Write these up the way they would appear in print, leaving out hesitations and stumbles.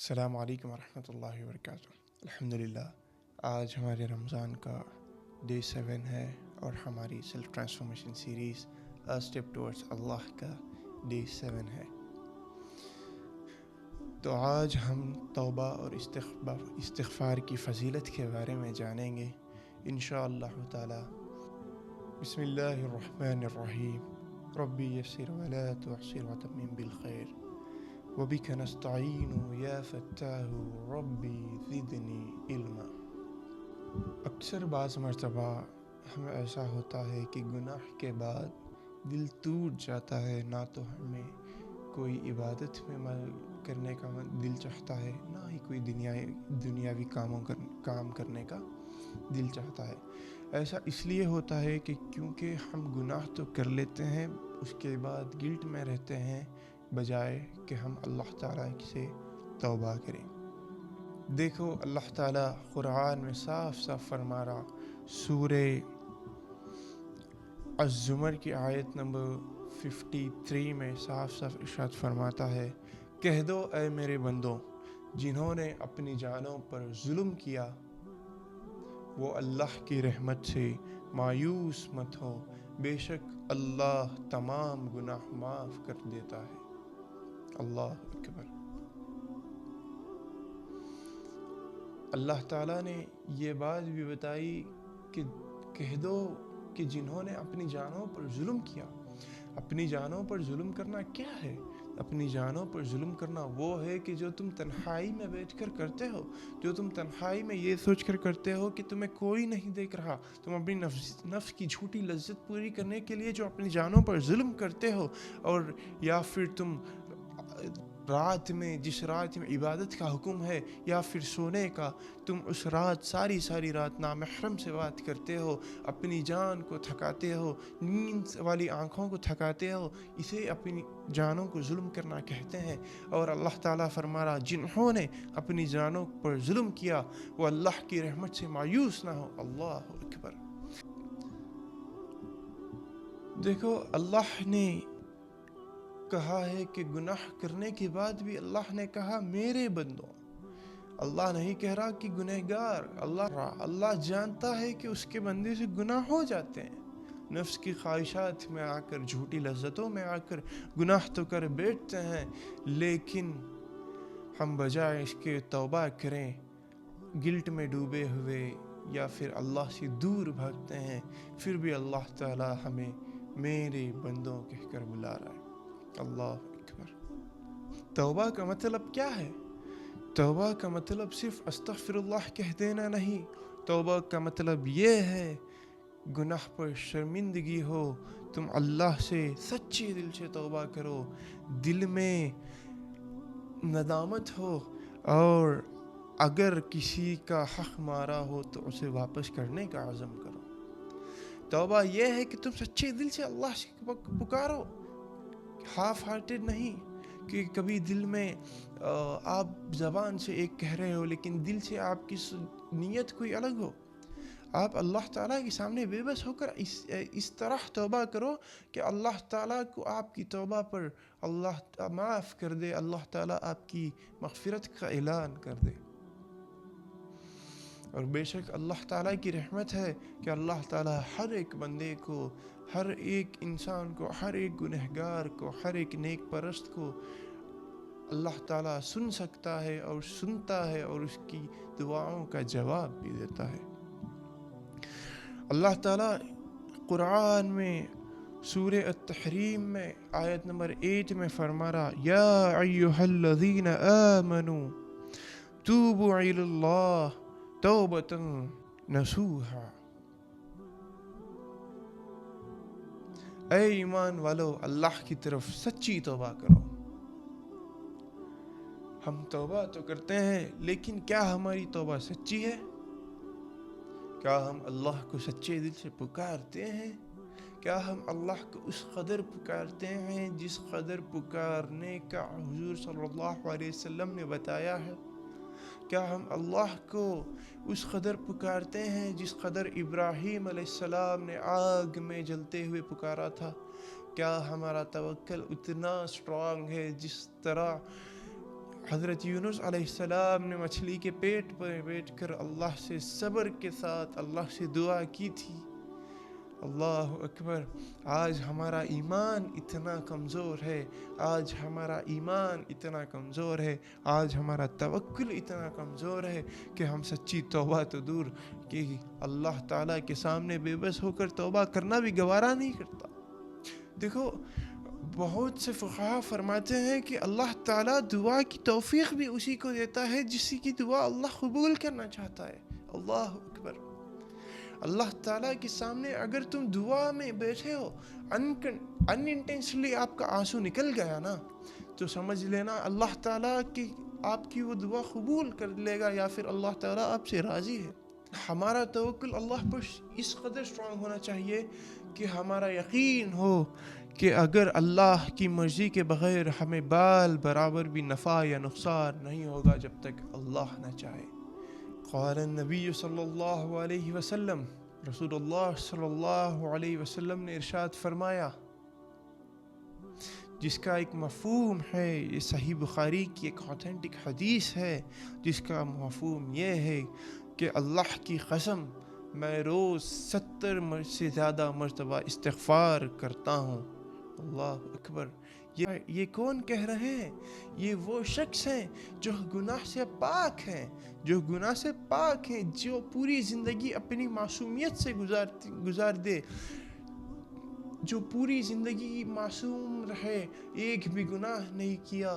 السلام علیکم ورحمۃ اللہ وبرکاتہ۔ الحمدللہ، آج ہمارے رمضان کا ڈے 7 ہے اور ہماری self transformation series step towards Allah کا ڈے 7 ہے۔ تو آج ہم توبہ اور استغفار کی فضیلت کے بارے میں جانیں گے انشاءاللہ تعالی۔ بسم اللہ الرحمن الرحیم، ربی یسر ولا تعسر وتمم بالخیر وَبِكَ نَسْتَعِينُ يَا فَتَّاحُ رَبِّ زِدْنِی عِلْمًا۔ اکثر بعض مرتبہ ہمیں ایسا ہوتا ہے کہ گناہ کے بعد دل ٹوٹ جاتا ہے، نہ تو ہمیں کوئی عبادت میں کرنے کا دل چاہتا ہے، نہ ہی کوئی دنیاوی کام کرنے کا دل چاہتا ہے۔ ایسا اس لیے ہوتا ہے کہ کیونکہ ہم گناہ تو کر لیتے ہیں، اس کے بعد گلٹ میں رہتے ہیں بجائے کہ ہم اللہ تعالیٰ سے توبہ کریں۔ دیکھو، اللہ تعالیٰ قرآن میں صاف صاف فرما رہا، سورہ الزمر کی آیت نمبر 53 میں صاف صاف ارشاد فرماتا ہے، کہہ دو اے میرے بندوں، جنہوں نے اپنی جانوں پر ظلم کیا، وہ اللہ کی رحمت سے مایوس مت ہو، بے شک اللہ تمام گناہ معاف کر دیتا ہے۔ اللہ اکبر۔ اللہ تعالیٰ نے یہ بات بھی بتائی کہ کہہ دو کہ جنہوں نے اپنی جانوں پر ظلم کیا۔ اپنی جانوں پر ظلم کرنا کیا ہے؟ اپنی جانوں پر ظلم کرنا وہ ہے کہ جو تم تنہائی میں بیٹھ کر کرتے ہو، جو تم تنہائی میں یہ سوچ کر کرتے ہو کہ تمہیں کوئی نہیں دیکھ رہا، تم اپنی نفس کی جھوٹی لذت پوری کرنے کے لیے جو اپنی جانوں پر ظلم کرتے ہو، اور یا پھر تم رات میں، جس رات میں عبادت کا حکم ہے یا پھر سونے کا، تم اس رات ساری رات نامحرم سے بات کرتے ہو، اپنی جان کو تھکاتے ہو، نیند والی آنکھوں کو تھکاتے ہو، اسے اپنی جانوں کو ظلم کرنا کہتے ہیں۔ اور اللہ تعالیٰ فرما رہا، جنہوں نے اپنی جانوں پر ظلم کیا وہ اللہ کی رحمت سے مایوس نہ ہو۔ اللہ اکبر۔ دیکھو، اللہ نے کہا ہے کہ گناہ کرنے کے بعد بھی اللہ نے کہا میرے بندوں۔ اللہ نہیں کہہ رہا کہ گنہگار۔ اللہ جانتا ہے کہ اس کے بندے سے گناہ ہو جاتے ہیں، نفس کی خواہشات میں آ کر، جھوٹی لذتوں میں آ کر گناہ تو کر بیٹھتے ہیں، لیکن ہم بجائے اس کے توبہ کریں، گلٹ میں ڈوبے ہوئے یا پھر اللہ سے دور بھاگتے ہیں، پھر بھی اللہ تعالی ہمیں میرے بندوں کہہ کر بلا رہا ہے۔ اللہ اکبر۔ توبہ کا مطلب کیا ہے؟ توبہ کا مطلب صرف استغفر اللہ کہہ دینا نہیں۔ توبہ کا مطلب یہ ہے، گناہ پر شرمندگی ہو، تم اللہ سے سچے دل سے توبہ کرو، دل میں ندامت ہو، اور اگر کسی کا حق مارا ہو تو اسے واپس کرنے کا عزم کرو۔ توبہ یہ ہے کہ تم سچے دل سے اللہ سے پکارو، ہاف ہارٹیڈ نہیں کہ کبھی دل میں آپ زبان سے ایک کہہ رہے ہو لیکن دل سے آپ کی نیت کوئی الگ ہو۔ آپ اللہ تعالیٰ کے سامنے بے بس ہو کر اس طرح توبہ کرو کہ اللہ تعالیٰ کو آپ کی توبہ پر اللہ معاف کر دے، اللہ تعالیٰ آپ کی مغفرت کا اعلان کر دے۔ اور بے شک اللہ تعالیٰ کی رحمت ہے کہ اللہ تعالیٰ ہر ایک بندے کو، ہر ایک انسان کو، ہر ایک گنہگار کو، ہر ایک نیک پرست کو اللہ تعالیٰ سن سکتا ہے اور سنتا ہے، اور اس کی دعاؤں کا جواب بھی دیتا ہے۔ اللہ تعالیٰ قرآن میں سورہ التحریم میں آیت نمبر 8 میں فرما رہا، یا ایھا الذین آمنوا توبوا الی اللہ توبۃ نصوحا۔ اے ایمان والو، اللہ کی طرف سچی توبہ کرو۔ ہم توبہ تو کرتے ہیں، لیکن کیا ہماری توبہ سچی ہے؟ کیا ہم اللہ کو سچے دل سے پکارتے ہیں؟ کیا ہم اللہ کو اس قدر پکارتے ہیں جس قدر پکارنے کا حضور صلی اللہ علیہ وسلم نے بتایا ہے؟ کیا ہم اللہ کو اس قدر پکارتے ہیں جس قدر ابراہیم علیہ السلام نے آگ میں جلتے ہوئے پکارا تھا؟ کیا ہمارا توکل اتنا اسٹرانگ ہے جس طرح حضرت یونس علیہ السلام نے مچھلی کے پیٹ پر بیٹھ کر اللہ سے صبر کے ساتھ اللہ سے دعا کی تھی. اللہ اکبر. آج ہمارا ایمان اتنا کمزور ہے، آج ہمارا ایمان اتنا کمزور ہے، آج ہمارا توکل اتنا کمزور ہے کہ ہم سچی توبہ تو دور کہ اللہ تعالیٰ کے سامنے بے بس ہو کر توبہ کرنا بھی گوارا نہیں کرتا. دیکھو بہت سے فقہا فرماتے ہیں کہ اللہ تعالیٰ دعا کی توفیق بھی اسی کو دیتا ہے جس کی دعا اللہ قبول کرنا چاہتا ہے. اللہ اکبر. اللہ تعالیٰ کے سامنے اگر تم دعا میں بیٹھے ہو، انٹینشنلی آپ کا آنسو نکل گیا نا، تو سمجھ لینا اللہ تعالیٰ کی آپ کی وہ دعا قبول کر لے گا، یا پھر اللہ تعالیٰ آپ سے راضی ہے. ہمارا توکل اللہ پر اس قدر اسٹرانگ ہونا چاہیے کہ ہمارا یقین ہو کہ اگر اللہ کی مرضی کے بغیر ہمیں بال برابر بھی نفع یا نقصان نہیں ہوگا جب تک اللہ نہ چاہے. قال النبی صلی اللہ علیہ وسلم، رسول اللہ صلی اللہ علیہ وسلم نے ارشاد فرمایا، جس کا ایک مفہوم ہے، یہ صحیح بخاری کی ایک اوتھینٹک حدیث ہے، جس کا مفہوم یہ ہے کہ اللہ کی قسم میں روز 70 سے زیادہ مرتبہ استغفار کرتا ہوں. اللہ اکبر. یہ کون کہہ رہے ہیں؟ یہ وہ شخص ہیں جو گناہ سے پاک ہیں، جو پوری زندگی اپنی معصومیت سے گزار دے، جو پوری زندگی معصوم رہے، ایک بھی گناہ نہیں کیا.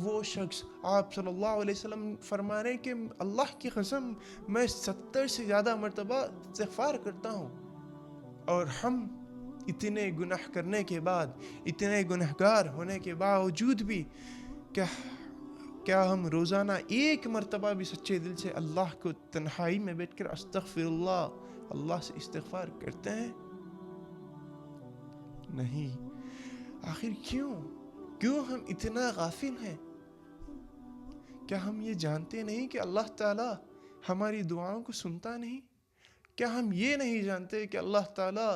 وہ شخص، آپ صلی اللہ علیہ وسلم فرما رہے ہیں کہ اللہ کی قسم میں 70 سے زیادہ مرتبہ استغفار کرتا ہوں. اور ہم اتنے گناہ کرنے کے بعد، اتنے گنہگار ہونے کے باوجود بھی کیا ہم روزانہ ایک مرتبہ بھی سچے دل سے اللہ کو تنہائی میں بیٹھ کر استغفر اللہ سے استغفار کرتے ہیں؟ نہیں. آخر کیوں ہم اتنا غافل ہیں؟ کیا ہم یہ جانتے نہیں کہ اللہ تعالیٰ ہماری دعاؤں کو سنتا نہیں؟ کیا ہم یہ نہیں جانتے کہ اللہ تعالیٰ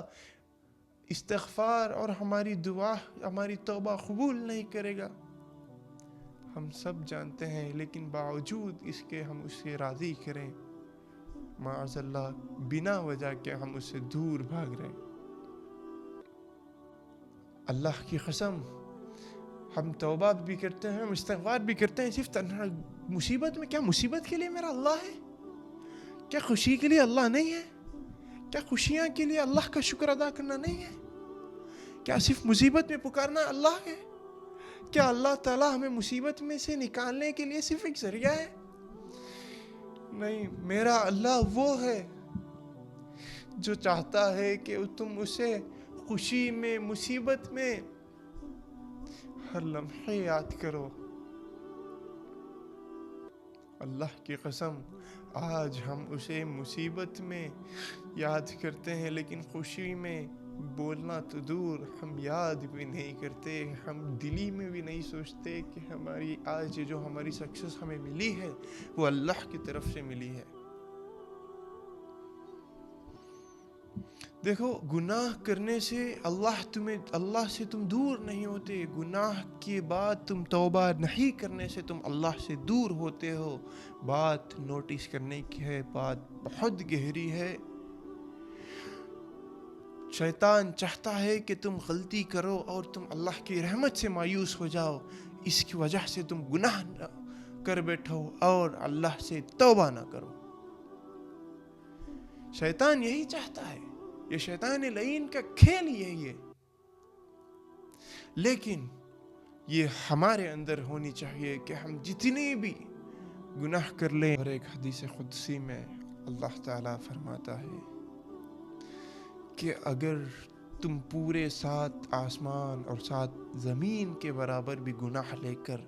استغفار اور ہماری دعا، ہماری توبہ قبول نہیں کرے گا؟ ہم سب جانتے ہیں، لیکن باوجود اس کے ہم اس سے راضی کریں، معاذ اللہ بنا وجہ کے ہم اس سے دور بھاگ رہے ہیں. اللہ کی قسم ہم توبہ بھی کرتے ہیں، ہم استغفار بھی کرتے ہیں صرف تنہا مصیبت میں. کیا مصیبت کے لیے میرا اللہ ہے؟ کیا خوشی کے لیے اللہ نہیں ہے؟ کیا خوشیاں کے لیے اللہ کا شکر ادا کرنا نہیں ہے؟ کیا صرف مصیبت میں پکارنا اللہ ہے؟ کیا اللہ تعالیٰ ہمیں مصیبت میں سے نکالنے کے لیے صرف ایک ذریعہ ہے؟ نہیں، میرا اللہ وہ ہے جو چاہتا ہے کہ تم اسے خوشی میں، مصیبت میں ہر لمحے یاد کرو. اللہ کی قسم آج ہم اسے مصیبت میں یاد کرتے ہیں، لیکن خوشی میں بولنا تو دور، ہم یاد بھی نہیں کرتے. ہم دلی میں بھی نہیں سوچتے کہ ہماری آج جو ہماری سکسیس ہمیں ملی ہے وہ اللہ کی طرف سے ملی ہے. دیکھو، گناہ کرنے سے اللہ سے تم دور نہیں ہوتے. گناہ کے بعد تم توبہ نہیں کرنے سے تم اللہ سے دور ہوتے ہو. بات نوٹس کرنے کی ہے، بات بہت گہری ہے. شیطان چاہتا ہے کہ تم غلطی کرو اور تم اللہ کی رحمت سے مایوس ہو جاؤ، اس کی وجہ سے تم گناہ کر بیٹھو اور اللہ سے توبہ نہ کرو. شیطان یہی چاہتا ہے، یہ شیطان لعین کا کھیل یہی ہے. لیکن یہ ہمارے اندر ہونی چاہیے کہ ہم جتنی بھی گناہ کر لیں. اور ایک حدیث قدسی میں اللہ تعالیٰ فرماتا ہے کہ اگر تم پورے 7 آسمان اور 7 زمین کے برابر بھی گناہ لے کر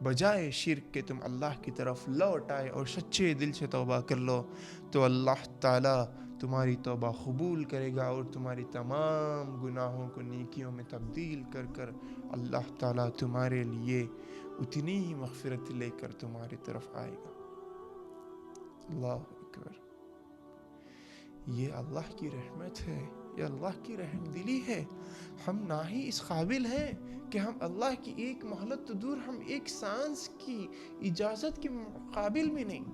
بجائے شرک کے تم اللہ کی طرف لوٹ آئے اور سچے دل سے توبہ کر لو، تو اللہ تعالیٰ تمہاری توبہ قبول کرے گا اور تمہاری تمام گناہوں کو نیکیوں میں تبدیل کر کر اللہ تعالیٰ تمہارے لیے اتنی ہی مغفرت لے کر تمہاری طرف آئے گا. اللہ اکبر. یہ اللہ کی رحمت ہے، یہ اللہ کی رحم دلی ہے. ہم نہ ہی اس قابل ہیں کہ ہم اللہ کی ایک مہلت تو دور، ہم ایک سانس کی اجازت کے قابل بھی نہیں.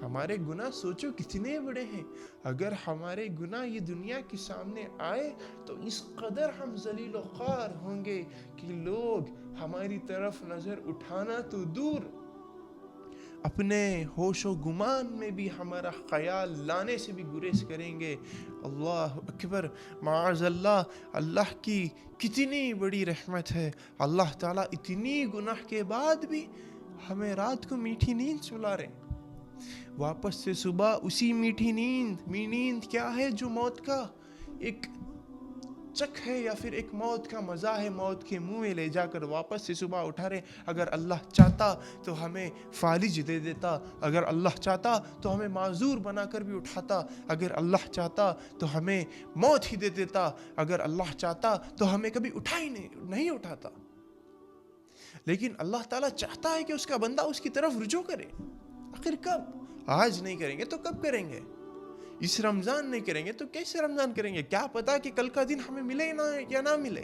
ہمارے گناہ سوچو کتنے بڑے ہیں. اگر ہمارے گناہ یہ دنیا کے سامنے آئے تو اس قدر ہم ذلیل و خوار ہوں گے کہ لوگ ہماری طرف نظر اٹھانا تو دور، اپنے ہوش و گمان میں بھی ہمارا خیال لانے سے بھی گریز کریں گے. اللہ اکبر، معاذ اللہ. اللہ کی کتنی بڑی رحمت ہے. اللہ تعالیٰ اتنی گناہ کے بعد بھی ہمیں رات کو میٹھی نیند سلا رہے ہیں، واپس سے صبح اسی میٹھی نیند کیا ہے؟ جو موت کا ایک چک ہے یا پھر ایک موت کا مزہ ہے، موت کے منہ میں لے جا کر واپس سے صبح اٹھا رہے. اگر اللہ چاہتا تو ہمیں فالج دے دیتا، اگر اللہ چاہتا تو ہمیں معذور بنا کر بھی اٹھاتا، اگر اللہ چاہتا تو ہمیں موت ہی دے دیتا، اگر اللہ چاہتا تو ہمیں کبھی اٹھا ہی نہیں اٹھاتا. لیکن اللہ تعالیٰ چاہتا ہے کہ اس کا بندہ اس کی طرف رجوع کرے. آخر کب؟ آج نہیں کریں گے تو کب کریں گے؟ اس رمضان نہیں کریں گے تو کیسے رمضان کریں گے؟ کیا پتا کہ کل کا دن ہمیں ملے یا نہ ملے.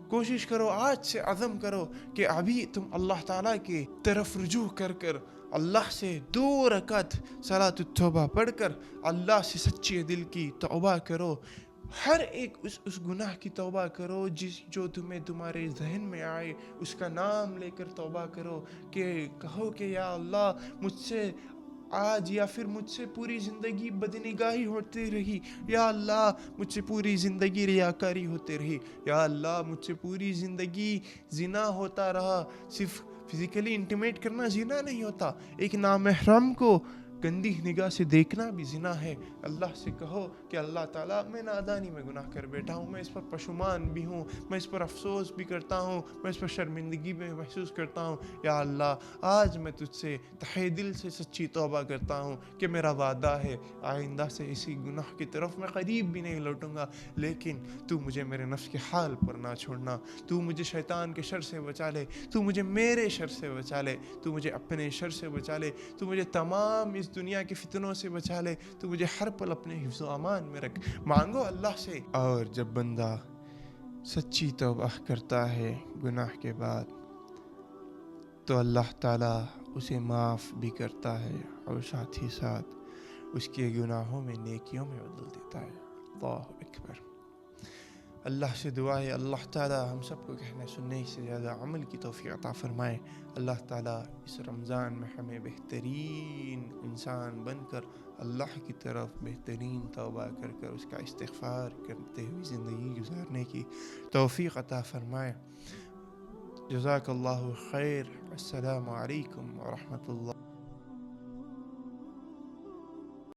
کوشش کرو، آج سے عزم کرو کہ ابھی تم اللہ تعالیٰ کی طرف رجوع کر اللہ سے 2 رکعت صلاۃ التوبہ پڑھ کر اللہ سے سچے دل کی توبہ کرو. ہر ایک اس گناہ کی توبہ کرو جو تمہارے ذہن میں آئے، اس کا نام لے کر توبہ کرو. کہ کہو کہ یا اللہ، مجھ سے آج یا پھر مجھ سے پوری زندگی بدنگاہی ہوتی رہی، یا اللہ مجھ سے پوری زندگی ریاکاری ہوتی رہی، یا اللہ مجھ سے پوری زندگی زنا ہوتا رہا. صرف فزیکلی انٹیمیٹ کرنا زنا نہیں ہوتا، ایک نامحرم کو گندی نگاہ سے دیکھنا بھی زنا ہے. اللہ سے کہو کہ اللہ تعالیٰ میں نادانی میں گناہ کر بیٹھا ہوں، میں اس پر پشیمان بھی ہوں، میں اس پر افسوس بھی کرتا ہوں، میں اس پر شرمندگی بھی محسوس کرتا ہوں. یا اللہ آج میں تجھ سے تہہ دل سے سچی توبہ کرتا ہوں کہ میرا وعدہ ہے آئندہ سے اسی گناہ کی طرف میں قریب بھی نہیں لوٹوں گا. لیکن تو مجھے میرے نفس کے حال پر نہ چھوڑنا، تو مجھے شیطان کے شر سے بچا لے، تو مجھے میرے شر سے بچا لے، تو مجھے اپنے شر سے بچا لے، تو مجھے تمام اس دنیا کے فتنوں سے بچا لے، تو مجھے ہر پل اپنے حفظ و امان میں رکھ. مانگو اللہ سے. اور جب بندہ سچی توبہ کرتا ہے گناہ کے بعد تو اللہ تعالیٰ اسے معاف بھی کرتا ہے اور ساتھ ہی ساتھ اس کے گناہوں میں نیکیوں میں بدل دیتا ہے. اللہ اکبر. اللہ سے دعا ہے اللہ تعالیٰ ہم سب کو کہنے سننے سے زیادہ عمل کی توفیق عطا فرمائے. اللہ تعالیٰ اس رمضان میں ہمیں بہترین انسان بن کر اللہ کی طرف بہترین توبہ کر اس کا استغفار کرتے ہوئے زندگی گزارنے کی توفیق عطا فرمائے. جزاک اللہ خیر. السلام علیکم ورحمۃ اللہ.